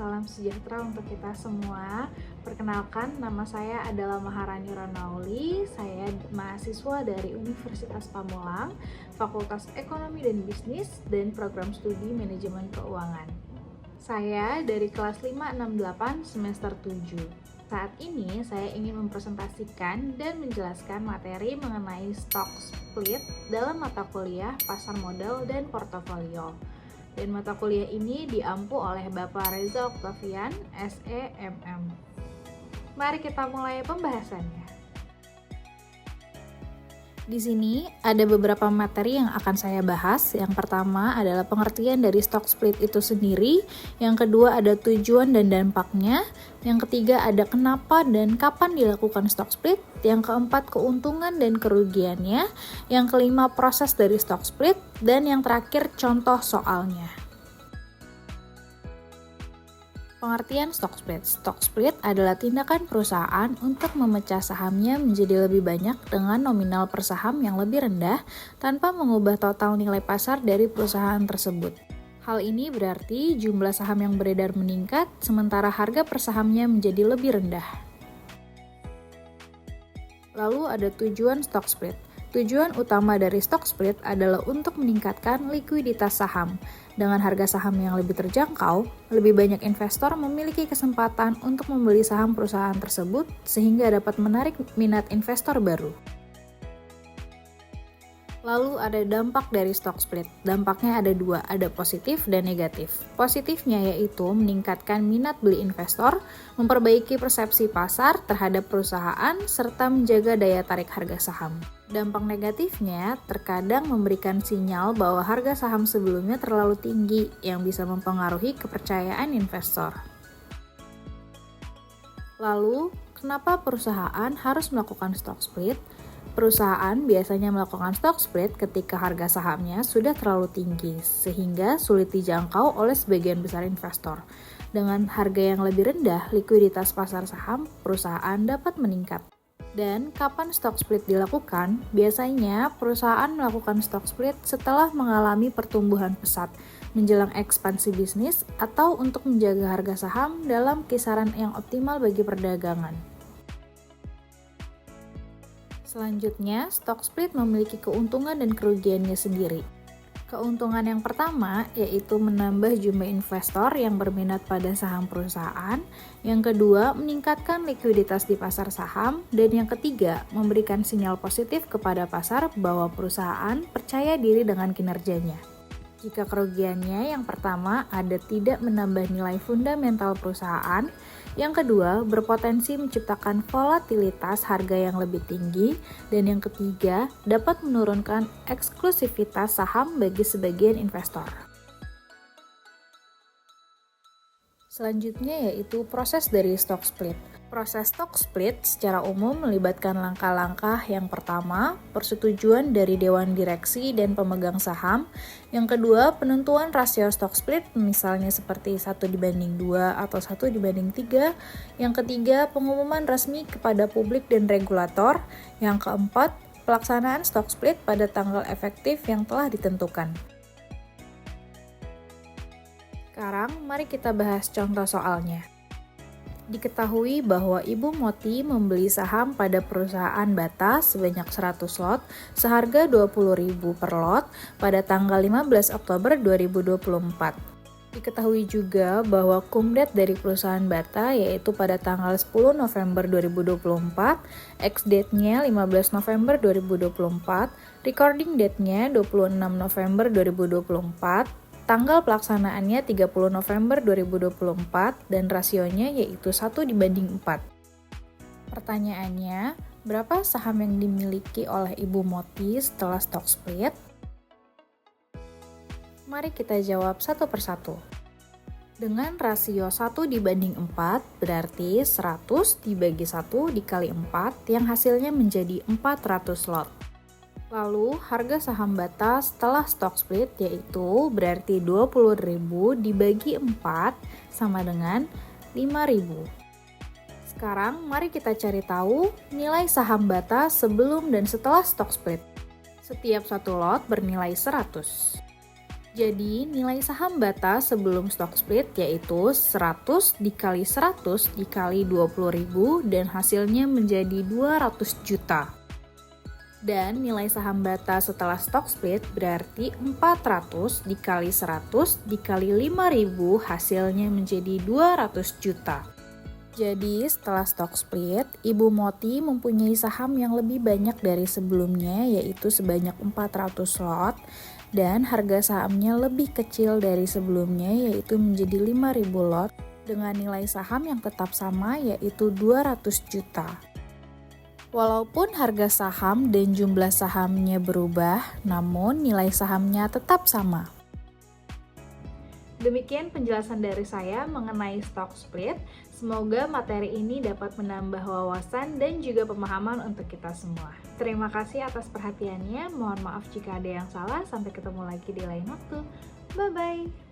salam sejahtera untuk kita semua. Perkenalkan, nama saya adalah Maharani Ronauli. Saya mahasiswa dari Universitas Pamulang, Fakultas Ekonomi dan Bisnis, dan Program Studi Manajemen Keuangan. Saya dari kelas 568 semester 7. Saat ini saya ingin mempresentasikan dan menjelaskan materi mengenai stock split dalam mata kuliah pasar modal dan portofolio. Dan mata kuliah ini diampu oleh Bapak Reza Octavian, SEMM. Mari kita mulai pembahasannya. Di sini ada beberapa materi yang akan saya bahas. Yang pertama adalah pengertian dari stock split itu sendiri. Yang kedua ada tujuan dan dampaknya. Yang ketiga ada kenapa dan kapan dilakukan stock split. Yang keempat keuntungan dan kerugiannya. Yang kelima proses dari stock split. Dan yang terakhir contoh soalnya. Pengertian stock split. Stock split adalah tindakan perusahaan untuk memecah sahamnya menjadi lebih banyak dengan nominal per saham yang lebih rendah tanpa mengubah total nilai pasar dari perusahaan tersebut. Hal ini berarti jumlah saham yang beredar meningkat sementara harga per sahamnya menjadi lebih rendah. Lalu ada tujuan stock split. Tujuan utama dari stock split adalah untuk meningkatkan likuiditas saham. Dengan harga saham yang lebih terjangkau, lebih banyak investor memiliki kesempatan untuk membeli saham perusahaan tersebut sehingga dapat menarik minat investor baru. Lalu ada dampak dari stock split. Dampaknya ada dua, ada positif dan negatif. Positifnya yaitu meningkatkan minat beli investor, memperbaiki persepsi pasar terhadap perusahaan, serta menjaga daya tarik harga saham. Dampak negatifnya terkadang memberikan sinyal bahwa harga saham sebelumnya terlalu tinggi yang bisa mempengaruhi kepercayaan investor. Lalu, kenapa perusahaan harus melakukan stock split? Perusahaan biasanya melakukan stock split ketika harga sahamnya sudah terlalu tinggi, sehingga sulit dijangkau oleh sebagian besar investor. Dengan harga yang lebih rendah, likuiditas pasar saham perusahaan dapat meningkat. Dan kapan stock split dilakukan? Biasanya perusahaan melakukan stock split setelah mengalami pertumbuhan pesat, menjelang ekspansi bisnis, atau untuk menjaga harga saham dalam kisaran yang optimal bagi perdagangan. Selanjutnya, stock split memiliki keuntungan dan kerugiannya sendiri. Keuntungan yang pertama yaitu menambah jumlah investor yang berminat pada saham perusahaan. Yang kedua, meningkatkan likuiditas di pasar saham. Dan yang ketiga, memberikan sinyal positif kepada pasar bahwa perusahaan percaya diri dengan kinerjanya. Jika kerugiannya, yang pertama ada tidak menambah nilai fundamental perusahaan. Yang kedua, berpotensi menciptakan volatilitas harga yang lebih tinggi. Dan yang ketiga, dapat menurunkan eksklusivitas saham bagi sebagian investor. Selanjutnya yaitu proses dari stock split. Proses stock split secara umum melibatkan langkah-langkah yang pertama, persetujuan dari Dewan Direksi dan pemegang saham. Yang kedua, penentuan rasio stock split, misalnya seperti 1:2 atau 1:3. Yang ketiga, pengumuman resmi kepada publik dan regulator. Yang keempat, pelaksanaan stock split pada tanggal efektif yang telah ditentukan. Sekarang, mari kita bahas contoh soalnya. Diketahui bahwa Ibu Moti membeli saham pada perusahaan Bata sebanyak 100 lot seharga 20.000 per lot pada tanggal 15 Oktober 2024. Diketahui juga bahwa cum-date dari perusahaan Bata yaitu pada tanggal 10 November 2024, ex-date-nya 15 November 2024, recording date-nya 26 November 2024, tanggal pelaksanaannya 30 November 2024 dan rasionya yaitu 1:4. Pertanyaannya, berapa saham yang dimiliki oleh Ibu Moti setelah stock split? Mari kita jawab satu persatu. Dengan rasio 1:4 berarti 100 dibagi 1 dikali 4 yang hasilnya menjadi 400 lot. Lalu, harga saham Bata setelah stock split yaitu berarti 20.000 dibagi 4 sama dengan 5.000. Sekarang, mari kita cari tahu nilai saham Bata sebelum dan setelah stock split. Setiap satu lot bernilai 100. Jadi nilai saham Bata sebelum stock split yaitu 100 dikali 100 dikali 20.000 dan hasilnya menjadi 200 juta. Dan nilai saham Bata setelah stock split berarti 400 dikali 100 dikali 5.000 hasilnya menjadi 200 juta. Jadi setelah stock split, Ibu Moti mempunyai saham yang lebih banyak dari sebelumnya yaitu sebanyak 400 lot dan harga sahamnya lebih kecil dari sebelumnya yaitu menjadi 5.000 lot dengan nilai saham yang tetap sama yaitu 200 juta. Walaupun harga saham dan jumlah sahamnya berubah, namun nilai sahamnya tetap sama. Demikian penjelasan dari saya mengenai stock split. Semoga materi ini dapat menambah wawasan dan juga pemahaman untuk kita semua. Terima kasih atas perhatiannya. Mohon maaf jika ada yang salah. Sampai ketemu lagi di lain waktu. Bye-bye.